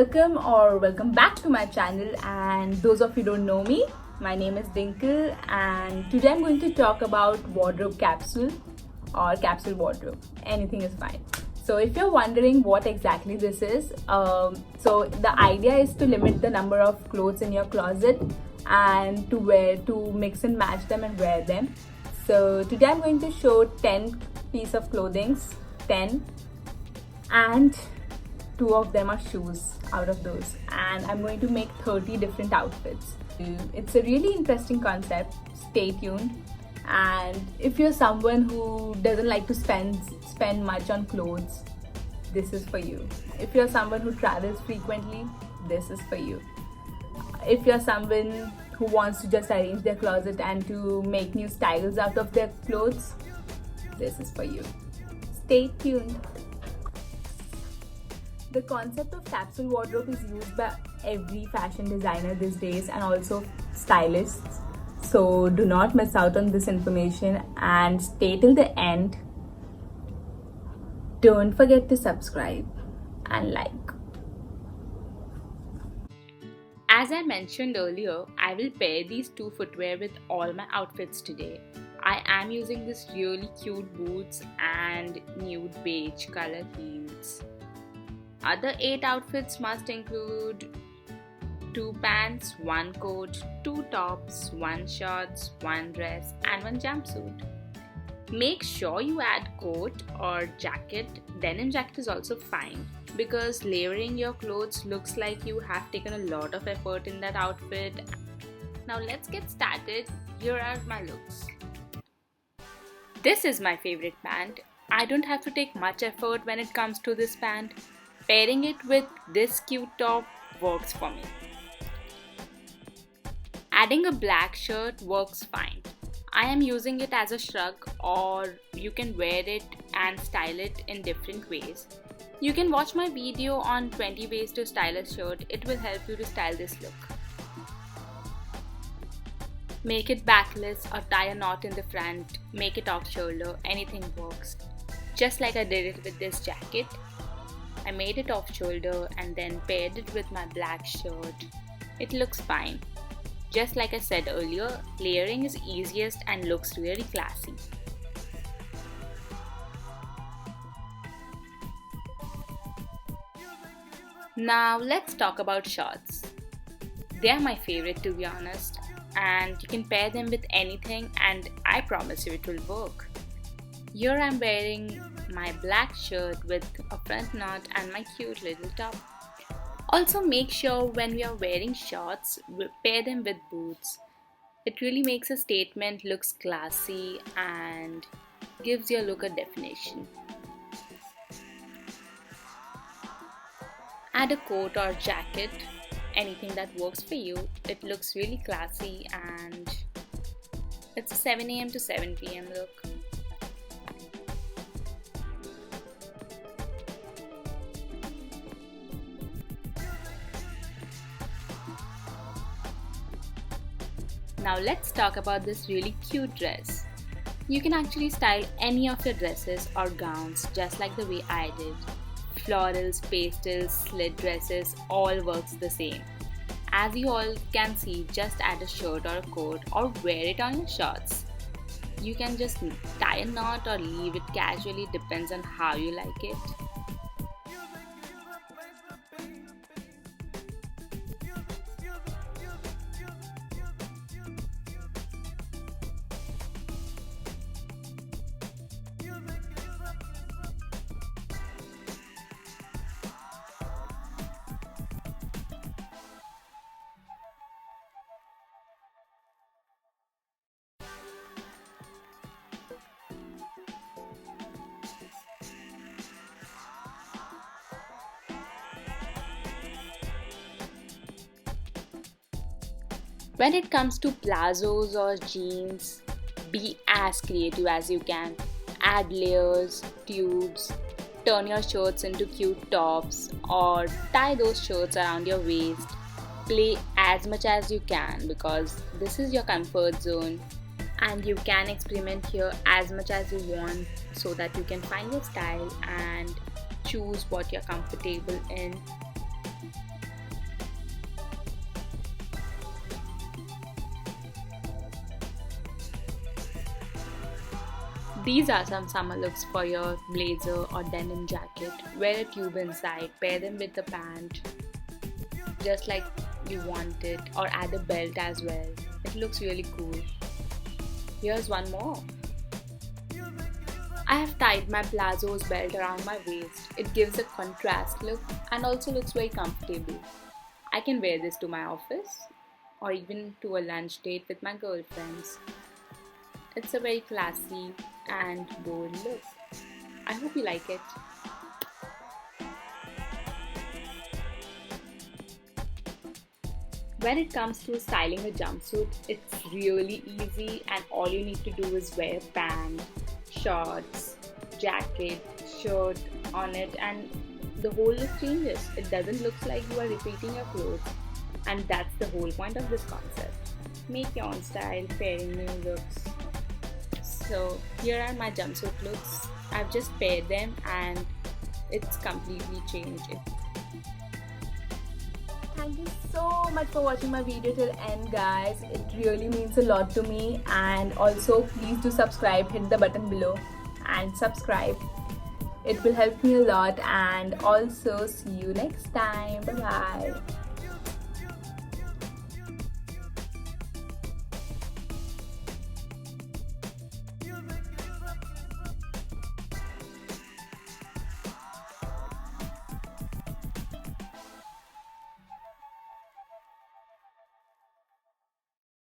Welcome back to my channel, and those of you who don't know me, my name is Dinkle, and today I'm going to talk about wardrobe capsule or capsule wardrobe. Anything is fine. So if you're wondering what exactly this is, so the idea is to limit the number of clothes in your closet and to mix and match them and wear them. So today I'm going to show 10 pieces of clothing, 10, and 2 of them are shoes out of those, and I'm going to make 30 different outfits. It's a really interesting concept. Stay tuned. And if you're someone who doesn't like to spend much on clothes, this is for you. If you're someone who travels frequently, this is for you. If you're someone who wants to just arrange their closet and to make new styles out of their clothes, this is for you. Stay tuned. The concept of capsule wardrobe is used by every fashion designer these days and also stylists. So do not miss out on this information and stay till the end. Don't forget to subscribe and like. As I mentioned earlier, I will pair these 2 footwear with all my outfits today. I am using this really cute boots and nude beige color heels. Other 8 outfits must include 2 pants, 1 coat, 2 tops, 1 shorts, 1 dress and 1 jumpsuit. Make sure you add coat or jacket. Denim jacket is also fine because layering your clothes looks like you have taken a lot of effort in that outfit. Now let's get started. Here are my looks. This is my favorite pant. I don't have to take much effort when it comes to this pant. Pairing it with this cute top works for me. Adding a black shirt works fine. I am using it as a shrug, or you can wear it and style it in different ways. You can watch my video on 20 ways to style a shirt. It will help you to style this look. Make it backless or tie a knot in the front. Make it off shoulder. Anything works. Just like I did it with this jacket. I made it off shoulder and then paired it with my black shirt. It looks fine. Just like I said earlier, layering is easiest and looks really classy. Now let's talk about shorts. They are my favorite, to be honest, and you can pair them with anything and I promise you it will work. Here I'm wearing my black shirt with a front knot and my cute little top. Also make sure when we are wearing shorts, we pair them with boots. It really makes a statement, looks classy and gives your look a definition. Add a coat or jacket, anything that works for you. It looks really classy and it's a 7 AM to 7 PM look. Now let's talk about this really cute dress. You can actually style any of your dresses or gowns just like the way I did. Florals, pastels, slit dresses, all works the same. As you all can see, just add a shirt or a coat or wear it on your shorts. You can just tie a knot or leave it casually, depends on how you like it. When it comes to plazos or jeans, be as creative as you can. Add layers, tubes, turn your shirts into cute tops or tie those shirts around your waist. Play as much as you can because this is your comfort zone and you can experiment here as much as you want so that you can find your style and choose what you're comfortable in. These are some summer looks for your blazer or denim jacket. Wear a tube inside, pair them with the pant just like you want it, or add a belt as well. It looks really cool. Here's one more. I have tied my plazos belt around my waist. It gives a contrast look and also looks very comfortable. I can wear this to my office or even to a lunch date with my girlfriends. It's a very classy and bold look. I hope you like it. When it comes to styling a jumpsuit, it's really easy and all you need to do is wear pants, shorts, jacket, shirt on it and the whole look changes. It doesn't look like you are repeating your clothes, and that's the whole point of this concept. Make your own style, pairing new looks. So here are my jumpsuit looks. I've just paired them and it's completely changed. Thank you so much for watching my video till end, guys. It really means a lot to me, and also please do subscribe, hit the button below and subscribe. It will help me a lot, and also see you next time. Bye bye.